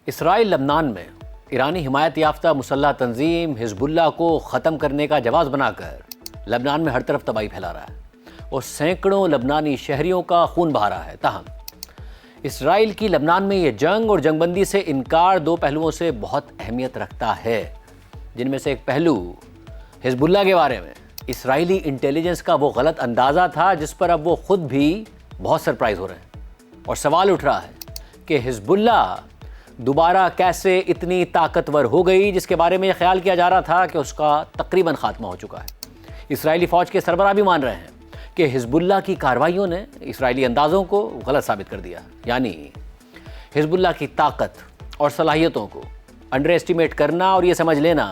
اسرائیل لبنان میں ایرانی حمایت یافتہ مسلح تنظیم حزب اللہ کو ختم کرنے کا جواز بنا کر لبنان میں ہر طرف تباہی پھیلا رہا ہے اور سینکڑوں لبنانی شہریوں کا خون بہا رہا ہے۔ تاہم اسرائیل کی لبنان میں یہ جنگ اور جنگ بندی سے انکار دو پہلوؤں سے بہت اہمیت رکھتا ہے، جن میں سے ایک پہلو حزب اللہ کے بارے میں اسرائیلی انٹیلیجنس کا وہ غلط اندازہ تھا جس پر اب وہ خود بھی بہت سرپرائز ہو رہے ہیں، اور سوال اٹھ رہا ہے کہ حزب اللہ دوبارہ کیسے اتنی طاقتور ہو گئی جس کے بارے میں یہ خیال کیا جا رہا تھا کہ اس کا تقریباً خاتمہ ہو چکا ہے۔ اسرائیلی فوج کے سربراہ بھی مان رہے ہیں کہ حزب اللہ کی کارروائیوں نے اسرائیلی اندازوں کو غلط ثابت کر دیا، یعنی حزب اللہ کی طاقت اور صلاحیتوں کو انڈر ایسٹیمیٹ کرنا اور یہ سمجھ لینا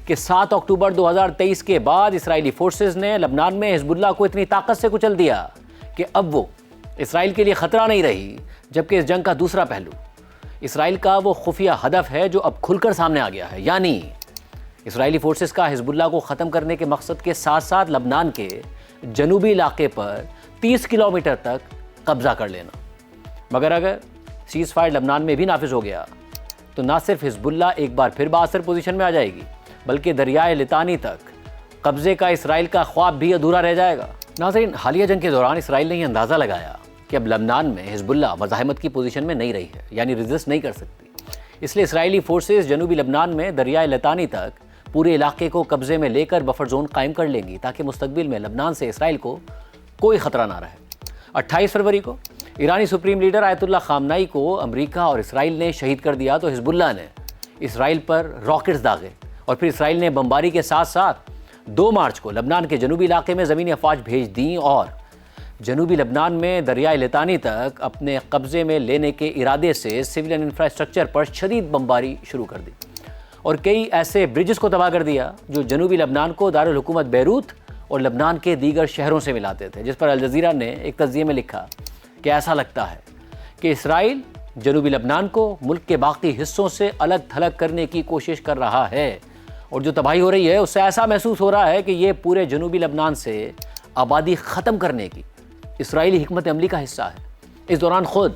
کہ 7 اکتوبر 2023 کے بعد اسرائیلی فورسز نے لبنان میں حزب اللہ کو اتنی طاقت سے کچل دیا کہ اب وہ اسرائیل کے لیے خطرہ نہیں رہی، جبکہ اس جنگ کا دوسرا پہلو اسرائیل کا وہ خفیہ ہدف ہے جو اب کھل کر سامنے آ گیا ہے، یعنی اسرائیلی فورسز کا حزب اللہ کو ختم کرنے کے مقصد کے ساتھ ساتھ لبنان کے جنوبی علاقے پر 30 کلومیٹر تک قبضہ کر لینا۔ مگر اگر سیز فائر لبنان میں بھی نافذ ہو گیا تو نہ صرف حزب اللہ ایک بار پھر بااثر پوزیشن میں آ جائے گی، بلکہ دریائے لطانی تک قبضے کا اسرائیل کا خواب بھی ادھورا رہ جائے گا۔ ناظرین، حالیہ جنگ کے دوران اسرائیل نے یہ اندازہ لگایا کہ اب لبنان میں حزب اللہ مزاحمت کی پوزیشن میں نہیں رہی ہے، یعنی ریزسٹ نہیں کر سکتی، اس لیے اسرائیلی فورسز جنوبی لبنان میں دریائے لطانی تک پورے علاقے کو قبضے میں لے کر بفر زون قائم کر لیں گی تاکہ مستقبل میں لبنان سے اسرائیل کو کوئی خطرہ نہ رہے۔ 28 فروری کو ایرانی سپریم لیڈر آیت اللہ خامنائی کو امریکہ اور اسرائیل نے شہید کر دیا تو حزب اللہ نے اسرائیل پر راکٹس داغے اور پھر اسرائیل نے بمباری کے ساتھ ساتھ 2 مارچ کو لبنان کے جنوبی علاقے میں زمینی افواج بھیج دیں اور جنوبی لبنان میں دریائے لطانی تک اپنے قبضے میں لینے کے ارادے سے سویلین انفراسٹرکچر پر شدید بمباری شروع کر دی اور کئی ایسے برجز کو تباہ کر دیا جو جنوبی لبنان کو دارالحکومت بیروت اور لبنان کے دیگر شہروں سے ملاتے تھے، جس پر الجزیرہ نے ایک تجزیے میں لکھا کہ ایسا لگتا ہے کہ اسرائیل جنوبی لبنان کو ملک کے باقی حصوں سے الگ تھلگ کرنے کی کوشش کر رہا ہے، اور جو تباہی ہو رہی ہے اس سے ایسا محسوس ہو رہا ہے کہ یہ پورے جنوبی لبنان سے آبادی ختم کرنے کی اسرائیلی حکمت عملی کا حصہ ہے۔ اس دوران خود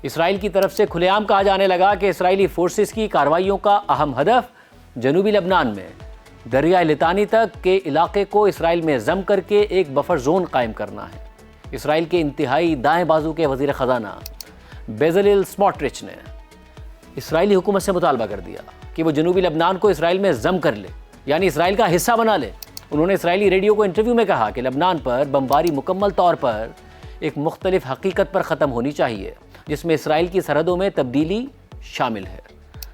اسرائیل کی طرف سے کھلے عام کہا جانے لگا کہ اسرائیلی فورسز کی کارروائیوں کا اہم ہدف جنوبی لبنان میں دریائے لطانی تک کے علاقے کو اسرائیل میں ضم کر کے ایک بفر زون قائم کرنا ہے۔ اسرائیل کے انتہائی دائیں بازو کے وزیر خزانہ بیزلیل سموٹرچ نے اسرائیلی حکومت سے مطالبہ کر دیا کہ وہ جنوبی لبنان کو اسرائیل میں ضم کر لے، یعنی اسرائیل کا حصہ بنا لے۔ انہوں نے اسرائیلی ریڈیو کو انٹرویو میں کہا کہ لبنان پر بمباری مکمل طور پر ایک مختلف حقیقت پر ختم ہونی چاہیے جس میں اسرائیل کی سرحدوں میں تبدیلی شامل ہے۔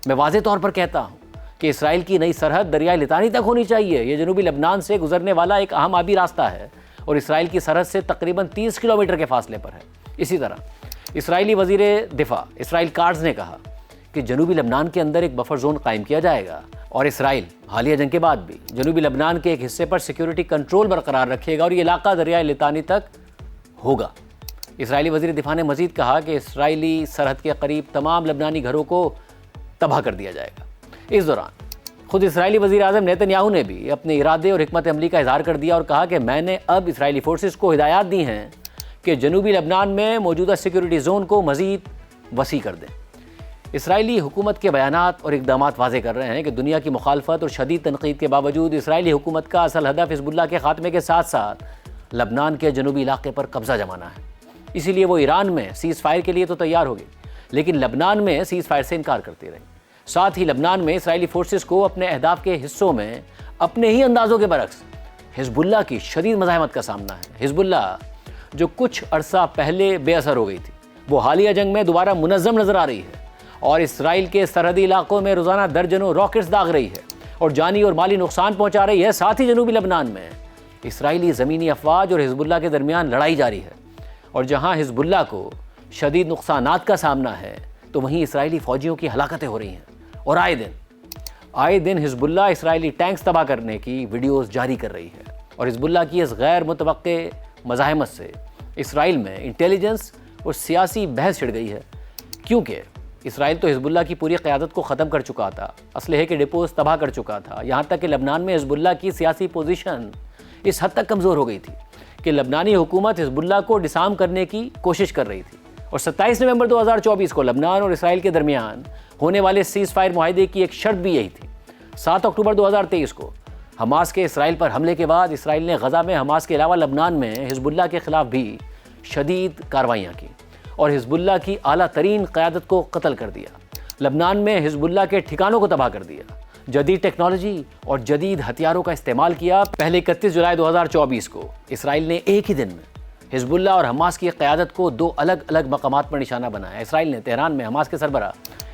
میں واضح طور پر کہتا ہوں کہ اسرائیل کی نئی سرحد دریائے لطانی تک ہونی چاہیے۔ یہ جنوبی لبنان سے گزرنے والا ایک اہم آبی راستہ ہے اور اسرائیل کی سرحد سے تقریباً 30 کلومیٹر کے فاصلے پر ہے۔ اسی طرح اسرائیلی وزیر دفاع اسرائیل کارز نے کہا کہ جنوبی لبنان کے اندر ایک بفر زون قائم کیا جائے گا اور اسرائیل حالیہ جنگ کے بعد بھی جنوبی لبنان کے ایک حصے پر سیکیورٹی کنٹرول برقرار رکھے گا اور یہ علاقہ دریائے لطانی تک ہوگا۔ اسرائیلی وزیر دفاع نے مزید کہا کہ اسرائیلی سرحد کے قریب تمام لبنانی گھروں کو تباہ کر دیا جائے گا۔ اس دوران خود اسرائیلی وزیر اعظم نیتن یاہو نے بھی اپنے ارادے اور حکمت عملی کا اظہار کر دیا اور کہا کہ میں نے اب اسرائیلی فورسز کو ہدایات دی ہیں کہ جنوبی لبنان میں موجودہ سیکیورٹی زون کو مزید وسیع کر دیں۔ اسرائیلی حکومت کے بیانات اور اقدامات واضح کر رہے ہیں کہ دنیا کی مخالفت اور شدید تنقید کے باوجود اسرائیلی حکومت کا اصل ہدف حزب اللہ کے خاتمے کے ساتھ ساتھ لبنان کے جنوبی علاقے پر قبضہ جمانا ہے۔ اسی لیے وہ ایران میں سیز فائر کے لیے تو تیار ہوگی، لیکن لبنان میں سیز فائر سے انکار کرتی رہی۔ ساتھ ہی لبنان میں اسرائیلی فورسز کو اپنے اہداف کے حصوں میں اپنے ہی اندازوں کے برعکس حزب اللہ کی شدید مزاحمت کا سامنا ہے۔ حزب اللہ جو کچھ عرصہ پہلے بے اثر ہو گئی تھی، وہ حالیہ جنگ میں دوبارہ منظم نظر آ رہی ہے اور اسرائیل کے سرحدی علاقوں میں روزانہ درجنوں راکٹس داغ رہی ہے اور جانی اور مالی نقصان پہنچا رہی ہے۔ ساتھ ہی جنوبی لبنان میں اسرائیلی زمینی افواج اور حزب اللہ کے درمیان لڑائی جاری ہے، اور جہاں حزب اللہ کو شدید نقصانات کا سامنا ہے تو وہیں اسرائیلی فوجیوں کی ہلاکتیں ہو رہی ہیں، اور آئے دن حزب اللہ اسرائیلی ٹینکس تباہ کرنے کی ویڈیوز جاری کر رہی ہے۔ اور حزب اللہ کی اس غیر متوقع مزاحمت سے اسرائیل میں انٹیلیجنس اور سیاسی بحث چھڑ گئی ہے، کیونکہ اسرائیل تو حزب اللہ کی پوری قیادت کو ختم کر چکا تھا، اسلحے کے ڈپوز تباہ کر چکا تھا، یہاں تک کہ لبنان میں حزب اللہ کی سیاسی پوزیشن اس حد تک کمزور ہو گئی تھی کہ لبنانی حکومت حزب اللہ کو ڈسارم کرنے کی کوشش کر رہی تھی۔ اور 27 نومبر 2024 کو لبنان اور اسرائیل کے درمیان ہونے والے سیز فائر معاہدے کی ایک شرط بھی یہی تھی۔ 7 اکتوبر 2023 کو حماس کے اسرائیل پر حملے کے بعد اسرائیل نے غزہ میں حماس کے علاوہ لبنان میں حزب اللہ کے خلاف بھی شدید کارروائیاں کی اور حزب اللہ کی اعلیٰ ترین قیادت کو قتل کر دیا۔ لبنان میں حزب اللہ کے ٹھکانوں کو تباہ کر دیا، جدید ٹیکنالوجی اور جدید ہتھیاروں کا استعمال کیا۔ پہلے 31 جولائی 2024 کو اسرائیل نے ایک ہی دن میں حزب اللہ اور حماس کی قیادت کو 2 الگ الگ مقامات پر نشانہ بنایا۔ اسرائیل نے تہران میں حماس کے سربراہ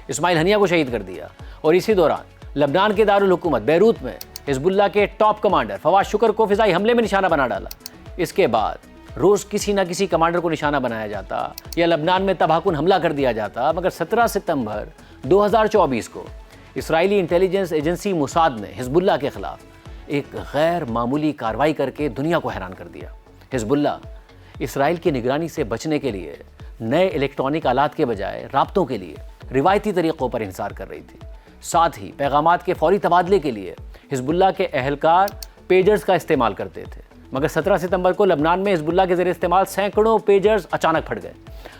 اسماعیل ہنیہ کو شہید کر دیا اور اسی دوران لبنان کے دارالحکومت بیروت میں حزب اللہ کے ٹاپ کمانڈر فواد شکر کو فضائی حملے میں نشانہ بنا ڈالا۔ اس کے بعد روز کسی نہ کسی کمانڈر کو نشانہ بنایا جاتا یا لبنان میں تباہ کن حملہ کر دیا جاتا، مگر 17 ستمبر 2024 کو اسرائیلی انٹیلیجنس ایجنسی موساد نے حزب اللہ کے خلاف ایک غیر معمولی کارروائی کر کے دنیا کو حیران کر دیا۔ حزب اللہ اسرائیل کی نگرانی سے بچنے کے لیے نئے الیکٹرانک آلات کے بجائے رابطوں کے لیے روایتی طریقوں پر انحصار کر رہی تھی۔ ساتھ ہی پیغامات کے فوری تبادلے کے لیے حزب اللہ کے اہلکار پیجرز کا استعمال کرتے تھے، مگر 17 ستمبر کو لبنان میں حزب اللہ کے زیر استعمال سینکڑوں پیجرز اچانک پھٹ گئے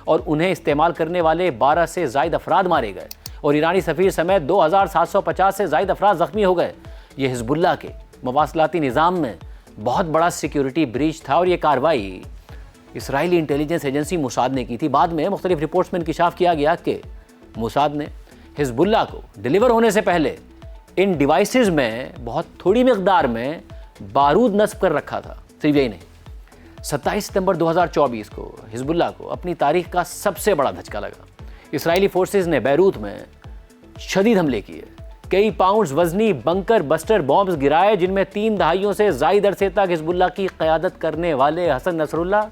اور انہیں استعمال کرنے والے 12 سے زائد افراد مارے گئے اور ایرانی سفیر سمیت 2750 سے زائد افراد زخمی ہو گئے۔ یہ حزب اللہ کے مواصلاتی نظام میں بہت بڑا سیکیورٹی بریچ تھا اور یہ کارروائی اسرائیلی انٹیلیجنس ایجنسی موساد نے کی تھی۔ بعد میں مختلف رپورٹس میں انکشاف کیا گیا کہ موساد نے حزب اللہ کو ڈیلیور ہونے سے پہلے ان ڈیوائسز میں بہت تھوڑی مقدار میں بارود نصب کر رکھا تھا۔ صرف یہی نہیں، 27 ستمبر 2024 کو حزب اللہ کو اپنی تاریخ کا سب سے بڑا دھچکا لگا۔ اسرائیلی فورسز نے بیروت میں شدید حملے کیے، کئی پاؤنڈز وزنی بنکر بسٹر بامبز گرائے، جن میں 3 دہائیوں سے زائد عرصے تک حزب اللہ کی قیادت کرنے والے حسن نصر اللہ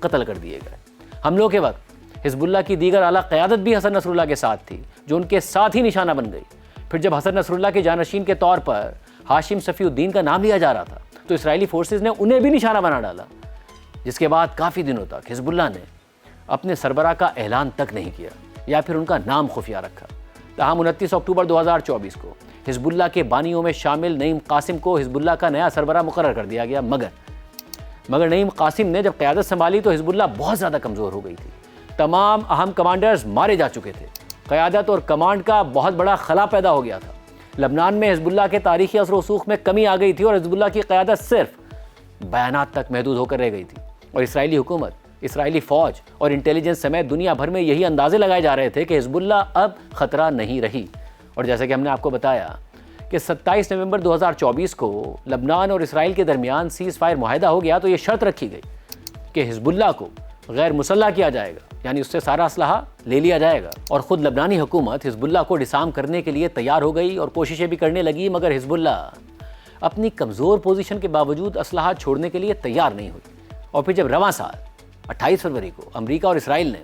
قتل کر دیے گئے۔ حملوں کے وقت حزب اللہ کی دیگر اعلیٰ قیادت بھی حسن نصر اللہ کے ساتھ تھی، جو ان کے ساتھ ہی نشانہ بن گئی۔ پھر جب حسن نصر اللہ کے جانشین کے طور پر ہاشم صفی الدین کا نام لیا جا رہا تھا تو اسرائیلی فورسز نے انہیں بھی نشانہ بنا ڈالا، جس کے بعد کافی دنوں تک حزب اللہ نے اپنے سربراہ کا اعلان تک نہیں کیا یا پھر ان کا نام خفیہ رکھا۔ تاہم 29 اکتوبر 2024 کو حزب اللہ کے بانیوں میں شامل نعیم قاسم کو حزب اللہ کا نیا سربراہ مقرر کر دیا گیا، مگر نعیم قاسم نے جب قیادت سنبھالی تو حزب اللہ بہت زیادہ کمزور ہو گئی تھی۔ تمام اہم کمانڈرز مارے جا چکے تھے، قیادت اور کمانڈ کا بہت بڑا خلا پیدا ہو گیا تھا۔ لبنان میں حزب اللہ کے تاریخی اثر و رسوخ میں کمی آ گئی تھی اور حزب اللہ کی قیادت صرف بیانات تک محدود ہو کر رہ گئی تھی، اور اسرائیلی حکومت، اسرائیلی فوج اور انٹیلیجنس سمیت دنیا بھر میں یہی اندازے لگائے جا رہے تھے کہ حزب اللہ اب خطرہ نہیں رہی۔ اور جیسا کہ ہم نے آپ کو بتایا کہ 27 نومبر 2024 کو لبنان اور اسرائیل کے درمیان سیز فائر معاہدہ ہو گیا تو یہ شرط رکھی گئی کہ حزب اللہ کو غیر مسلح کیا جائے گا، یعنی اس سے سارا اسلحہ لے لیا جائے گا۔ اور خود لبنانی حکومت حزب اللہ کو ڈسارم کرنے کے لیے تیار ہو گئی اور کوششیں بھی کرنے لگی، مگر حزب اللہ اپنی کمزور پوزیشن کے باوجود اسلحہ چھوڑنے کے لیے تیار نہیں ہوئی۔ اور پھر جب رواں سال 28 فروری کو امریکہ اور اسرائیل نے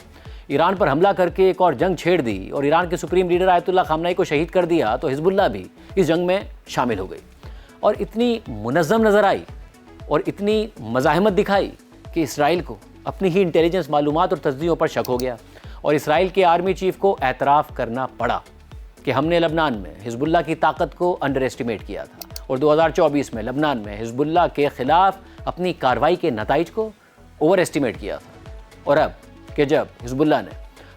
ایران پر حملہ کر کے ایک اور جنگ چھیڑ دی اور ایران کے سپریم لیڈر آیت اللہ خامنہ ای کو شہید کر دیا تو حزب اللہ بھی اس جنگ میں شامل ہو گئی اور اتنی منظم نظر آئی اور اتنی مزاحمت دکھائی کہ اسرائیل کو اپنی ہی انٹیلیجنس معلومات اور تصدیقوں پر شک ہو گیا اور اسرائیل کے آرمی چیف کو اعتراف کرنا پڑا کہ ہم نے لبنان میں حزب اللہ کی طاقت کو انڈر ایسٹیمیٹ کیا تھا اور 2024 میں لبنان میں حزب اللہ کے خلاف اپنی کارروائی کے نتائج کو اوور ایسٹیمیٹ کیا تھا۔ اور اب کہ جب حزب اللہ نے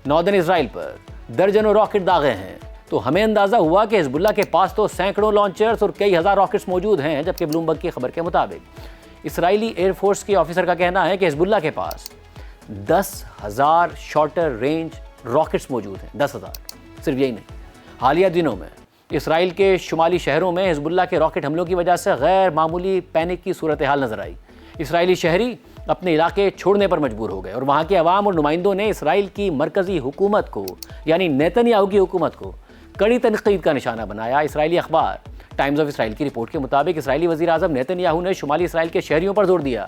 ناردرن اسرائیل پر درجنوں راکٹ داغے ہیں تو ہمیں اندازہ ہوا کہ حزب اللہ کے پاس تو سینکڑوں لانچرز اور کئی ہزار راکٹس موجود ہیں، جبکہ بلومبرگ کی خبر کے مطابق اسرائیلی ایئر فورس کے آفیسر کا کہنا ہے کہ حزب اللہ کے پاس 10,000 شارٹر رینج راکٹس موجود ہیں۔ 10,000۔ صرف یہی نہیں، حالیہ دنوں میں اسرائیل کے شمالی شہروں میں حزب اللہ کے راکٹ حملوں کی وجہ سے غیر معمولی پینک کی صورتحال نظر آئی۔ اسرائیلی شہری اپنے علاقے چھوڑنے پر مجبور ہو گئے اور وہاں کے عوام اور نمائندوں نے اسرائیل کی مرکزی حکومت کو یعنی نیتن یاہو کی حکومت کو کڑی تنقید کا نشانہ بنایا۔ اسرائیلی اخبار ٹائمز آف اسرائیل کی رپورٹ کے مطابق اسرائیلی وزیر اعظم نیتن یاہو نے شمالی اسرائیل کے شہریوں پر زور دیا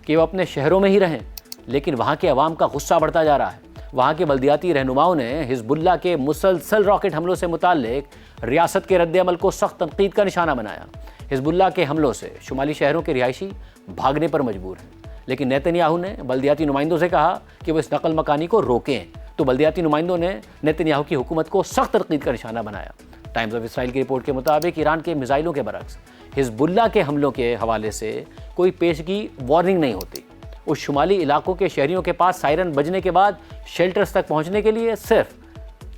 کہ وہ اپنے شہروں میں ہی رہیں، لیکن وہاں کے عوام کا غصہ بڑھتا جا رہا ہے۔ وہاں کے بلدیاتی رہنماؤں نے حزب اللہ کے مسلسل راکٹ حملوں سے متعلق ریاست کے رد عمل کو سخت تنقید کا نشانہ بنایا۔ حزب اللہ کے حملوں سے شمالی شہروں کے رہائشی بھاگنے پر مجبور ہیں، لیکن نیتن یاہو نے بلدیاتی نمائندوں سے کہا کہ وہ اس نقل مکانی کو روکیں، تو بلدیاتی نمائندوں نے نیتن یاہو کی حکومت کو سخت تنقید کا نشانہ بنایا۔ ٹائمز آف اسرائیل کی رپورٹ کے مطابق ایران کے میزائلوں کے برعکس حزب اللہ کے حملوں کے حوالے سے کوئی پیشگی وارننگ نہیں ہوتی۔ اس شمالی علاقوں کے شہریوں کے پاس سائرن بجنے کے بعد شیلٹرز تک پہنچنے کے لیے صرف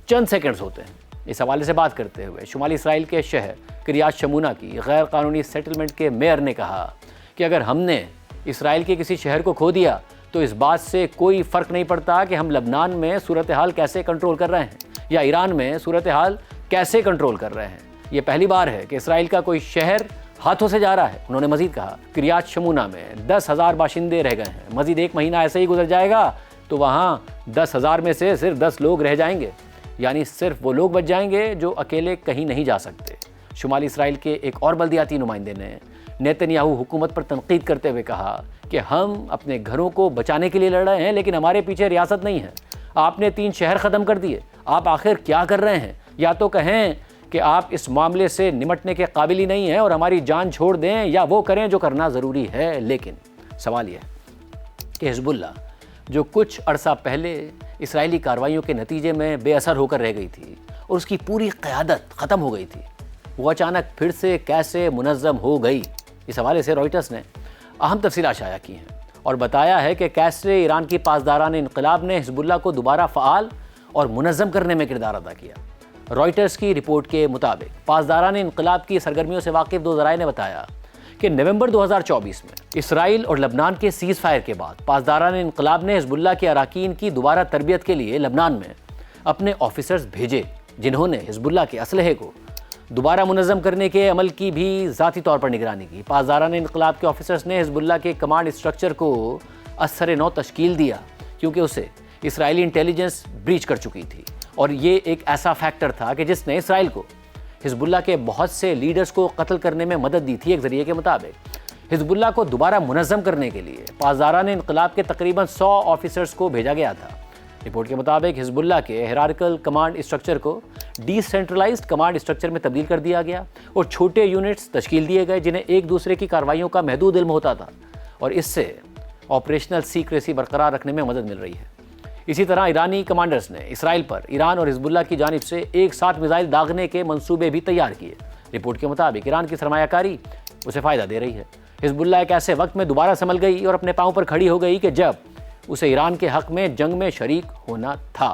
چند سیکنڈز ہوتے ہیں اس حوالے سے بات کرتے ہوئے شمالی اسرائیل کے شہر کریات شمونہ کی غیر قانونی سیٹلمنٹ کے میئر نے کہا کہ اگر ہم نے اسرائیل کے کسی شہر کو کھو دیا تو اس بات سے کوئی فرق نہیں پڑتا کہ ہم لبنان میں صورتحال کیسے کنٹرول کر رہے ہیں یا ایران میں صورتحال کیسے کنٹرول کر رہے ہیں۔ یہ پہلی بار ہے کہ اسرائیل کا کوئی شہر ہاتھوں سے جا رہا ہے۔ انہوں نے مزید کہا کریات شمونہ میں 10,000 باشندے رہ گئے ہیں، مزید 1 مہینہ ایسے ہی گزر جائے گا تو وہاں 10,000 میں سے صرف 10 لوگ رہ جائیں گے، یعنی صرف وہ لوگ بچ جائیں گے جو اکیلے کہیں نہیں جا سکتے۔ شمالی اسرائیل کے ایک اور بلدیاتی نمائندے نے نیتن یاہو حکومت پر تنقید کرتے ہوئے کہا کہ ہم اپنے گھروں کو بچانے کے لیے لڑ رہے ہیں لیکن ہمارے پیچھے ریاست نہیں ہے۔ آپ نے 3 شہر ختم کر دیے، آپ آخر کیا کر رہے ہیں؟ یا تو کہیں کہ آپ اس معاملے سے نمٹنے کے قابل ہی نہیں ہیں اور ہماری جان چھوڑ دیں، یا وہ کریں جو کرنا ضروری ہے۔ لیکن سوال یہ ہے کہ حزب اللہ جو کچھ عرصہ پہلے اسرائیلی کارروائیوں کے نتیجے میں بے اثر ہو کر رہ گئی تھی اور اس کی پوری قیادت ختم ہو گئی تھی، وہ اچانک پھر سے کیسے منظم ہو گئی؟ اس حوالے سے رائٹرز نے اہم تفصیلات شائع کی ہیں اور بتایا ہے کہ کیسے ایران کی پاسداران انقلاب نے حزب اللہ کو دوبارہ فعال اور منظم کرنے میں کردار ادا کیا۔ رائٹرز کی رپورٹ کے مطابق پاسداران انقلاب کی سرگرمیوں سے واقف 2 ذرائع نے بتایا کہ نومبر 2024 میں اسرائیل اور لبنان کے سیز فائر کے بعد پاسداران انقلاب نے حزب اللہ کے اراکین کی دوبارہ تربیت کے لیے لبنان میں اپنے آفیسرز بھیجے، جنہوں نے حزب اللہ کے اسلحے کو دوبارہ منظم کرنے کے عمل کی بھی ذاتی طور پر نگرانی کی۔ پاسداران انقلاب کے آفیسرز نے حزب اللہ کے کمانڈ اسٹرکچر کو اثر نو تشکیل دیا کیونکہ اسے اسرائیلی انٹیلیجنس بریچ کر چکی تھی، اور یہ ایک ایسا فیکٹر تھا کہ جس نے اسرائیل کو حزب اللہ کے بہت سے لیڈرز کو قتل کرنے میں مدد دی تھی۔ ایک ذریعے کے مطابق حزب اللہ کو دوبارہ منظم کرنے کے لیے پاسداران انقلاب کے تقریباً 100 آفیسرز کو بھیجا گیا تھا۔ رپورٹ کے مطابق حزب اللہ کے ہیرارکل کمانڈ اسٹرکچر کو ڈی سینٹرلائزڈ کمانڈ اسٹرکچر میں تبدیل کر دیا گیا اور چھوٹے یونٹس تشکیل دیے گئے جنہیں ایک دوسرے کی کارروائیوں کا محدود علم ہوتا تھا، اور اس سے آپریشنل سیکریسی برقرار رکھنے میں مدد مل رہی ہے۔ اسی طرح ایرانی کمانڈرز نے اسرائیل پر ایران اور حزب اللہ کی جانب سے ایک ساتھ میزائل داغنے کے منصوبے بھی تیار کیے۔ رپورٹ کے مطابق ایران کی سرمایہ کاری اسے فائدہ دے رہی ہے۔ حزب اللہ ایک ایسے وقت میں دوبارہ سنبھل گئی اور اپنے پاؤں پر کھڑی ہو گئی کہ جب اسے ایران کے حق میں جنگ میں شریک ہونا تھا۔